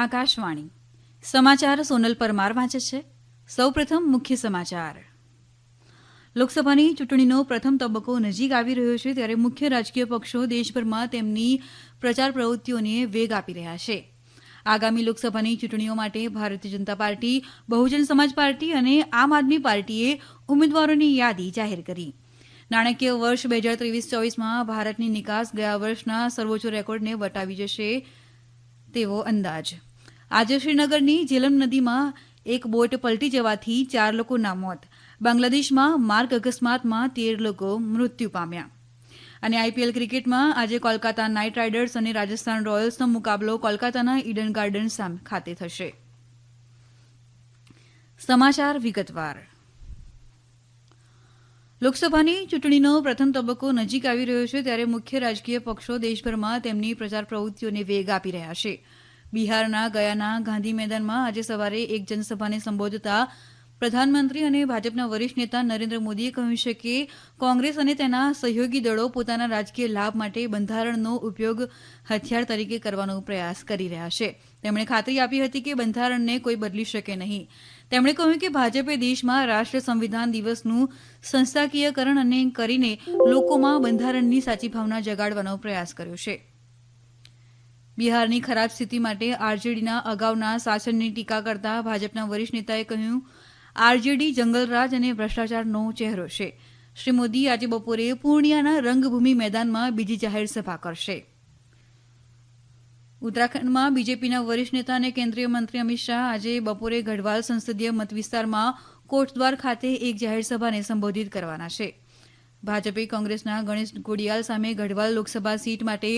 આકાશવાણી સમાચાર સોનલ પરમાર વાંચે છે. સૌપ્રથમ મુખ્ય સમાચાર. લોકસભાની ચૂંટણીનો પ્રથમ તબક્કો નજીક આવી રહ્યો છે ત્યારે મુખ્ય રાજકીય પક્ષો દેશભરમાં તેમની પ્રચાર પ્રવૃત્તિઓને વેગ આપી રહ્યા છે. આગામી લોકસભાની ચૂંટણીઓ માટે ભારતીય જનતા પાર્ટી, બહુજન સમાજ પાર્ટી અને આમ આદમી પાર્ટીએ ઉમેદવારોની યાદી જાહેર કરી. નાણાકીય વર્ષ 2023-24માં ભારતની નિકાસ ગયા વર્ષના સર્વોચ્ચ રેકોર્ડને વટાવી જશે તેવો અંદાજ. આજે શ્રીનગરની ઝેલમ નદીમાં એક બોટ પલટી જવાથી 4 લોકોના મોત. બાંગ્લાદેશમાં માર્ગ અકસ્માતમાં 13 લોકો મૃત્યુ પામ્યા. અને આઈપીએલ ક્રિકેટમાં આજે કોલકાતા નાઇટ રાઇડર્સ અને રાજસ્થાન રોયલ્સનો મુકાબલો કોલકાતાના ઈડન ગાર્ડન્સ ખાતે થશે. સમાચાર વિગતવાર. લોકસભાની ચૂંટણીનો પ્રથમ તબક્કો નજીક આવી રહ્યો છે ત્યારે મુખ્ય રાજકીય પક્ષો દેશભરમાં તેમની પ્રચાર પ્રવૃત્તિઓને વેગ આપી રહ્યા છે. બિહારના ગયાના ગાંધી મેદાનમાં આજે સવારે એક જનસભાને સંબોધતા પ્રધાનમંત્રી અને ભાજપના વરિષ્ઠ નેતા નરેન્દ્ર મોદીએ કહ્યું છે કે કોંગ્રેસ અને તેના સહયોગી દળો પોતાના રાજકીય લાભ માટે બંધારણનો ઉપયોગ હથિયાર તરીકે કરવાનો પ્રયાસ કરી રહ્યા છે. તેમણે ખાતરી આપી હતી કે બંધારણને કોઈ બદલી શકે નહીં. તેમણે કહ્યું કે ભાજપે દેશમાં રાષ્ટ્રીય સંવિધાન દિવસનું સંસ્થાકીયકરણ કરીને લોકોમાં બંધારણની સાચી ભાવના જગાડવાનો પ્રયાસ કર્યો છે. બિહારની ખરાબ સ્થિતિ માટે આરજેડીના અગાઉના શાસનની ટીકા કરતા ભાજપના વરિષ્ઠ નેતાએ કહ્યું આરજેડી જંગલરાજ અને ભ્રષ્ટાચારનો ચહેરો છે. શ્રી મોદી આજે બપોરે પૂર્ણિયાના રંગભૂમિ મેદાનમાં બીજી જાહેર સભા કરશે. ઉત્તરાખંડમાં બીજેપીના વરિષ્ઠ નેતા અને કેન્દ્રીય મંત્રી અમિત શાહ આજે બપોરે ગઢવાલ સંસદીય મતવિસ્તારમાં કોટદ્વાર ખાતે એક જાહેર સભાને સંબોધિત કરવાના છે. ભાજપે કોંગ્રેસના ગણેશ ઘોડિયાલ સામે ગઢવાલ લોકસભા સીટ માટે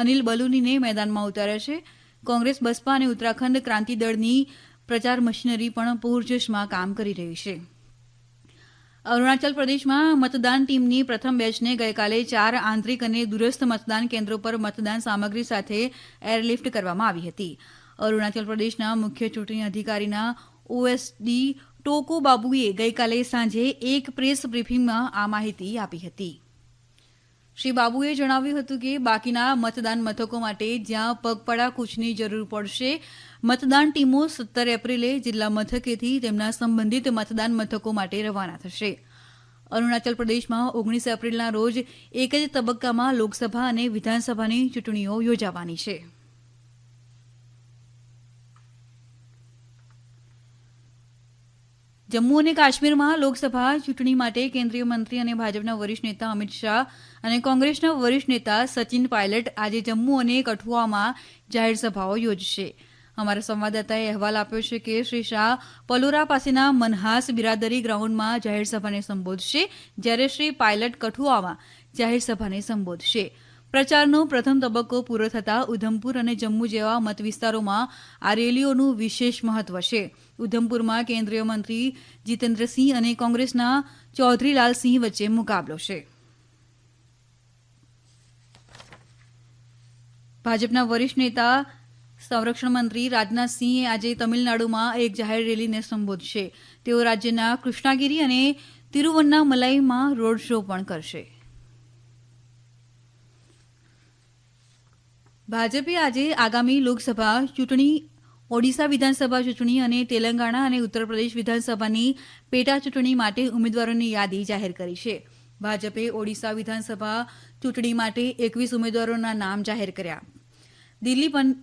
અનિલ બલુનીને મેદાનમાં ઉતાર્યા છે. કોંગ્રેસ, બસપા અને ઉત્તરાખંડ ક્રાંતિ દળની પ્રચાર મશીનરી પણ પૂરજોશમાં કામ કરી રહી છે. અરુણાચલ પ્રદેશમાં મતદાન ટીમની પ્રથમ બેચને ગઈકાલે 4 આંતરિક અને દૂરસ્થ મતદાન કેન્દ્રો પર મતદાન સામગ્રી સાથે એરલિફ્ટ કરવામાં આવી હતી. અરુણાચલ પ્રદેશના મુખ્ય ચૂંટણી અધિકારીના ઓએસડી ટોકો બાબુએ ગઈકાલે સાંજે એક પ્રેસ બ્રીફિંગમાં આ માહિતી આપી હતી. શ્રી બાબુએ જણાવ્યું હતું કે બાકીના મતદાન મથકો માટે જ્યાં પગપાળા કૂચની જરૂર પડશે મતદાન ટીમો 17 એપ્રિલે જિલ્લા મથકેથી તેમના સંબંધિત મતદાન મથકો માટે રવાના થશે. અરુણાચલ પ્રદેશમાં 19 એપ્રિલના રોજ એક જ તબક્કામાં લોકસભા અને વિધાનસભાની ચૂંટણીઓ યોજાવાની છે. જમ્મુ અને કાશ્મીરમાં લોકસભા ચૂંટણી માટે કેન્દ્રીય મંત્રી અને ભાજપના વરિષ્ઠ નેતા અમિત શાહ અને કોંગ્રેસના વરિષ્ઠ નેતા સચિન પાયલટ આજે જમ્મુ અને કઠુઆમાં જાહેર સભાઓ યોજશે. અમારા સંવાદદાતાએ અહેવાલ આપ્યો છે કે શ્રી શાહ પલોરા પાસેના મનહાસ બિરાદરી ગ્રાઉન્ડમાં જાહેર સભાને સંબોધશે, જ્યારે શ્રી પાયલટ કઠુઆમાં જાહેર સભાને સંબોધશે. પ્રચારનો પ્રથમ તબક્કો પૂરો થતાં ઉધમપુર અને જમ્મુ જેવા મતવિસ્તારોમાં આ રેલીઓનું વિશેષ મહત્વ છે. ઉધમપુરમાં કેન્દ્રીય મંત્રી જીતેન્દ્રસિંહ અને કોંગ્રેસના ચૌધરીલાલસિંહ વચ્ચે મુકાબલો છે. ભાજપના વરિષ્ઠ નેતા સંરક્ષણ મંત્રી રાજનાથસિંહ આજે તમિલનાડુમાં એક જાહેર રેલીને સંબોધશે. તેઓ રાજ્યના કૃષ્ણાગીરી અને તિરુવન્નામલાઈમાં રોડ શો પણ કરશે. ભાજપે આજે આગામી લોકસભા ચૂંટણી, ઓડિશા વિધાનસભા ચૂંટણી અને તેલંગાણા અને ઉત્તર પ્રદેશ વિધાનસભાની પેટા ચૂંટણી માટે ઉમેદવારોની યાદી જાહેર કરી છે. ભાજપે ઓડિશા વિધાનસભા ચૂંટણી માટે 21 ઉમેદવારોના નામ જાહેર કર્યા.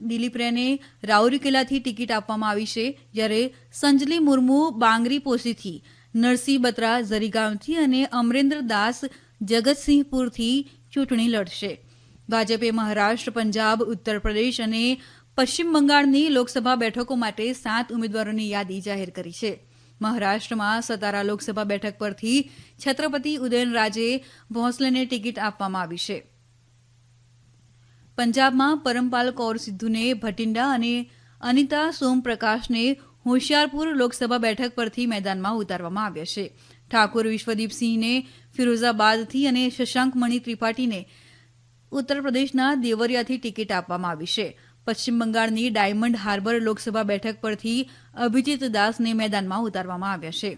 દિલીપરેને રાઉરકેલાથી ટિકિટ આપવામાં આવી છે, જ્યારે સંજલી મુર્મુ બાંગરીપોશીથી, નરસિંહ બત્રા ઝરીગામથી અને અમરેન્દ્ર દાસ જગતસિંહપુરથી ચૂંટણી લડશે. ભાજપે મહારાષ્ટ્ર, પંજાબ, ઉત્તર પ્રદેશ અને પશ્ચિમ બંગાળની લોકસભા બેઠકો માટે 7 ઉમેદવારોની યાદી જાહેર કરી છે. મહારાષ્ટ્રમાં સતારા લોકસભા બેઠક પરથી છત્રપતિ ઉદયનરાજે ભોંસલેને ટિકિટ આપવામાં આવી છે. પંજાબમાં પરમપાલ કૌર સિદ્ધુને ભટિંડા અને અનિતા સોમપ્રકાશને હોશિયારપુર લોકસભા બેઠક પરથી મેદાનમાં ઉતારવામાં આવ્યા છે. ઠાકુર વિશ્વદીપસિંહને ફિરોઝાબાદથી અને શશાંકમણી ત્રિપાઠીને ઉત્તર પ્રદેશના દેવરિયાથી ટિકિટ આપવામાં આવી છે. પશ્ચિમ બંગાળની ડાયમંડ હાર્બર લોકસભા બેઠક પરથી અભિજીત દાસને મેદાનમાં ઉતારવામાં આવ્યા છે.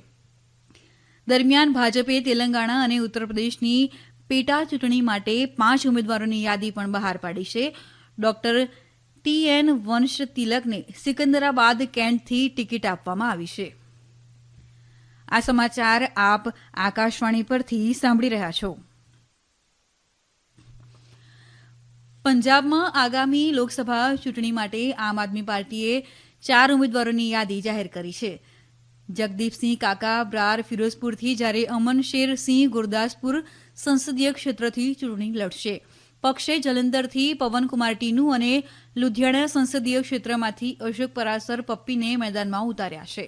દરમિયાન ભાજપે તેલંગાણા અને ઉત્તર પ્રદેશની પેટા ચૂંટણી માટે 5 ઉમેદવારોની યાદી પણ બહાર પાડી છે. ડોક્ટર TN વંશ તિલકને સિકંદરાબાદ કેન્ટથી ટિકિટ આપવામાં આવી છે. આ સમાચાર આપ આકાશવાણી પરથી સાંભળી રહ્યા છો. પંજાબમાં આગામી લોકસભા ચૂંટણી માટે આમ આદમી પાર્ટીએ 4 ઉમેદવારોની યાદી જાહેર કરી છે. જગદીપસિંહ કાકા બ્રાર ફિરોઝપુરથી, જ્યારે અમનશેર સિંહ ગુરદાસપુર સંસદીય ક્ષેત્રથી ચૂંટણી લડશે. પક્ષે જલંધરથી પવનકુમાર ટીનુ અને લુધિયાણા સંસદીય ક્ષેત્રમાંથી અશોક પરાસર પપ્પીને મેદાનમાં ઉતાર્યા છે.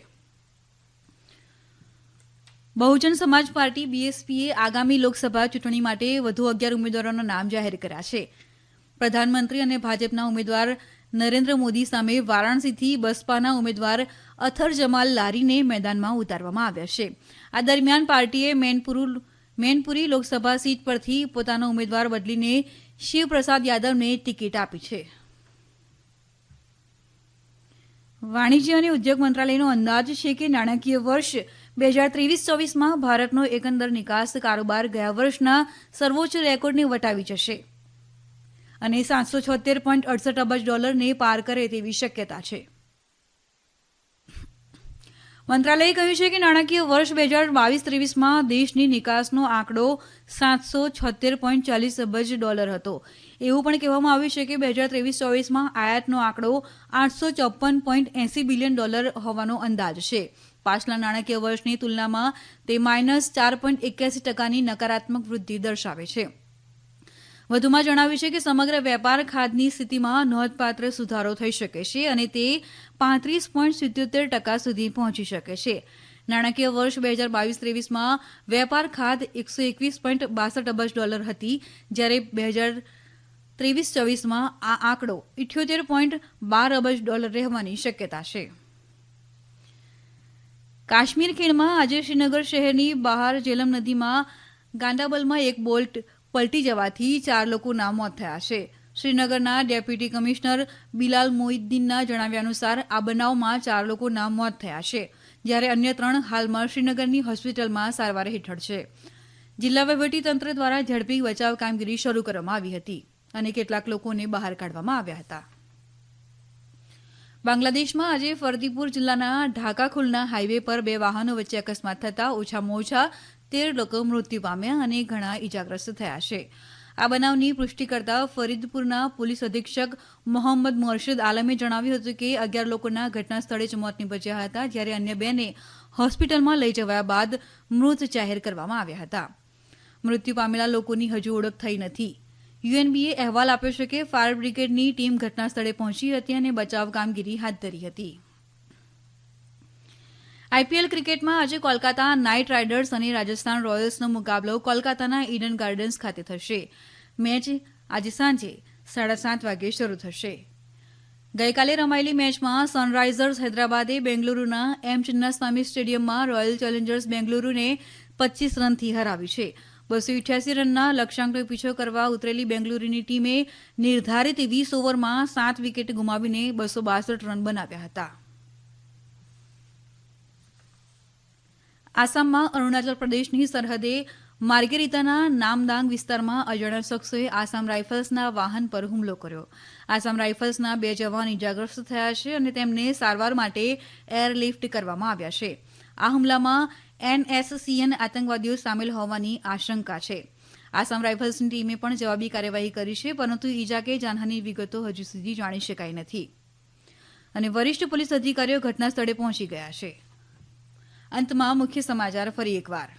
બહુજન સમાજ પાર્ટી BSPએ આગામી લોકસભા ચૂંટણી માટે વધુ 11 ઉમેદવારોના નામ જાહેર કર્યા છે. પ્રધાનમંત્રી અને ભાજપના ઉમેદવાર નરેન્દ્ર મોદી સામે વારાણસીથી બસપાના ઉમેદવાર અથર જમાલ લારીને મેદાનમાં ઉતારવામાં આવ્યા છે. આ દરમિયાન પાર્ટીએ મેનપુરી લોકસભા સીટ પરથી પોતાનો ઉમેદવાર બદલીને શિવપ્રસાદ યાદવને ટિકિટ આપી છે. વાણિજ્ય અને ઉદ્યોગ મંત્રાલયનો અંદાજ છે કે નાણાકીય વર્ષ 2023-24માં ભારતનો એકંદર નિકાસ કારોબાર ગયા વર્ષના સર્વોચ્ચ રેકોર્ડને વટાવી જશે અને $776.68 અબજ પાર કરે તેવી શક્યતા છે. મંત્રાલયે કહ્યું છે કે નાણાકીય વર્ષ 2022-23માં દેશની નિકાસનો આંકડો $776.40 અબજ હતો. એવું પણ કહેવામાં આવ્યું છે કે 2023-24માં આયાતનો આંકડો $854.80 બિલિયન હોવાનો અંદાજ છે. પાછલા નાણાકીય વર્ષની તુલનામાં તે -4.81%ની નકારાત્મક વૃદ્ધિ દર્શાવે છે. વધુમાં જણાવ્યું છે કે સમગ્ર વેપાર ખાધની સ્થિતિમાં નોંધપાત્ર સુધારો થઈ શકે છે અને તે 35.77% સુધી પહોંચી શકે છે. નાણાકીય વર્ષ 2022-23માં વેપાર ખાધ $121.62 અબજ હતી, જ્યારે 2023-24માં આ આંકડો $78.12 અબજ રહેવાની શક્યતા છે. કાશ્મીર ખીણમાં આજે શ્રીનગર શહેરની બહાર જેલમ નદીમાં ગાંડાબલમાં એક બોટ પલટી જવાથી 4 લોકોના મોત થયા છે. શ્રીનગરના ડેપ્યુટી કમિશનર બિલાલ મોઇદ્દીનના જણાવ્યા અનુસાર આ બનાવમાં 4 લોકોના મોત થયા છે, જ્યારે અન્ય 3 હાલમાં શ્રીનગરની હોસ્પિટલમાં સારવાર હેઠળ છે. જિલ્લા વહીવટીતંત્ર દ્વારા ઝડપી બચાવ કામગીરી શરૂ કરવામાં આવી હતી અને કેટલાક લોકોને બહાર કાઢવામાં આવ્યા હતા. બાંગ્લાદેશમાં આજે ફરદીપુર જિલ્લાના ઢાકા-ખુલના હાઈવે પર 2 વાહનો વચ્ચે અકસ્માત થતાં ઓછામાં ઓછા 13 લોકો મૃત્યુ પામ્યા અને ઘણા ઇજાગ્રસ્ત થયા છે. આ બનાવની પુષ્ટિ કરતા ફરીદપુરના પોલીસ અધિક્ષક મોહમ્મદ મોર્શદ આલમે જણાવ્યું હતું કે 11 લોકોના ઘટના સ્થળે જ મોત નીપજ્યા હતા, જ્યારે અન્ય 2ને હોસ્પિટલમાં લઈ જવાયા બાદ મૃત જાહેર કરવામાં આવ્યા હતા. મૃત્યુ પામેલા લોકોની હજુ ઓળખ થઈ નથી. UNBએ અહેવાલ આપ્યો છે કે ફાયર બ્રિગેડની ટીમ ઘટના સ્થળે પહોંચી હતી અને બચાવ કામગીરી હાથ ધરી હતી. IPL ક્રિકેટમાં આજે કોલકાતા નાઇટ રાઇડર્સ અને રાજસ્થાન રોયલ્સનો મુકાબલો કોલકાતાના ઈડન ગાર્ડન્સ ખાતે થશે. મેચ આજે સાંજે 7:30 વાગે શરૂ થશે. ગઈકાલે રમાયેલી મેચમાં સનરાઇઝર્સ હૈદરાબાદે બેંગલુરુના M ચિન્નાસ્વામી સ્ટેડિયમમાં રોયલ ચેલેન્જર્સ બેંગલુરુને 25 રનથી હરાવ્યું છે. 288 રનના લક્ષ્યાંકનો પીછો કરવા ઉતરેલી બેંગલુરુની ટીમે નિર્ધારિત 20 ઓવરમાં 7 વિકેટ ગુમાવીને 262 રન બનાવ્યા હતા. આસામમાં અરુણાચલ પ્રદેશની સરહદે માર્ગેરીતાના નામદાંગ વિસ્તારમાં અજાણ્યા શખ્સોએ આસામ રાઇફલ્સના વાહન પર હુમલો કર્યો. આસામ રાઇફલ્સના 2 જવાન ઇજાગ્રસ્ત થયા છે અને તેમને સારવાર માટે એરલિફ્ટ કરવામાં આવ્યા છે. આ હુમલામાં NSCN આતંકવાદીઓ સામેલ હોવાની આશંકા છે. આસામ રાઇફલ્સની ટીમે પણ જવાબી કાર્યવાહી કરી છે, પરંતુ ઇજા કે જાનહાની વિગતો હજુ સુધી જાણી શકાઈ નથી અને વરિષ્ઠ પોલીસ અધિકારીઓ ઘટના સ્થળે પહોંચી ગયા છે. અંતમાં મુખ્ય સમાચાર ફરી એકવાર.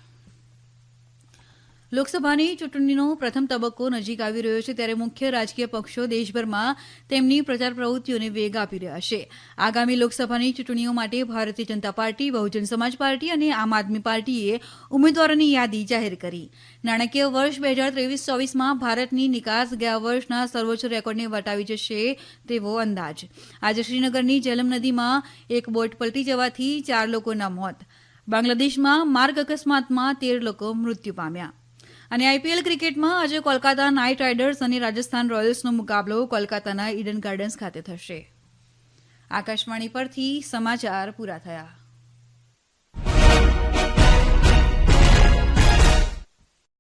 લોકસભાની ચૂંટણીનો પ્રથમ તબક્કો નજીક આવી રહ્યો છે, ત્યારે મુખ્ય રાજકીય પક્ષો દેશભરમાં તેમની પ્રચાર પ્રવૃત્તિઓને વેગ આપી રહ્યા છે. આગામી લોકસભાની ચૂંટણીઓ માટે ભારતીય જનતા પાર્ટી, બહુજન સમાજ પાર્ટી અને આમ આદમી પાર્ટીએ ઉમેદવારોની યાદી જાહેર કરી. નાણાકીય વર્ષ 2023-24માં ભારતની નિકાસ ગયા વર્ષના સર્વોચ્ચ રેકોર્ડને વટાવી જશે તેવો અંદાજ. આજે શ્રીનગરની જેલમ નદીમાં એક બોટ પલટી જવાથી 4 લોકોના મોત. બાંગ્લાદેશમાં માર્ગ અકસ્માતમાં 13 લોકો મૃત્યુ પામ્યા. અને IPL ક્રિકેટમાં આજે કોલકાતા નાઇટ રાઇડર્સ અને રાજસ્થાન રોયલ્સનો મુકાબલો કોલકાતાના ઈડન ગાર્ડન્સ ખાતે થશે. આકાશવાણી પરથી સમાચાર પૂરા થયા.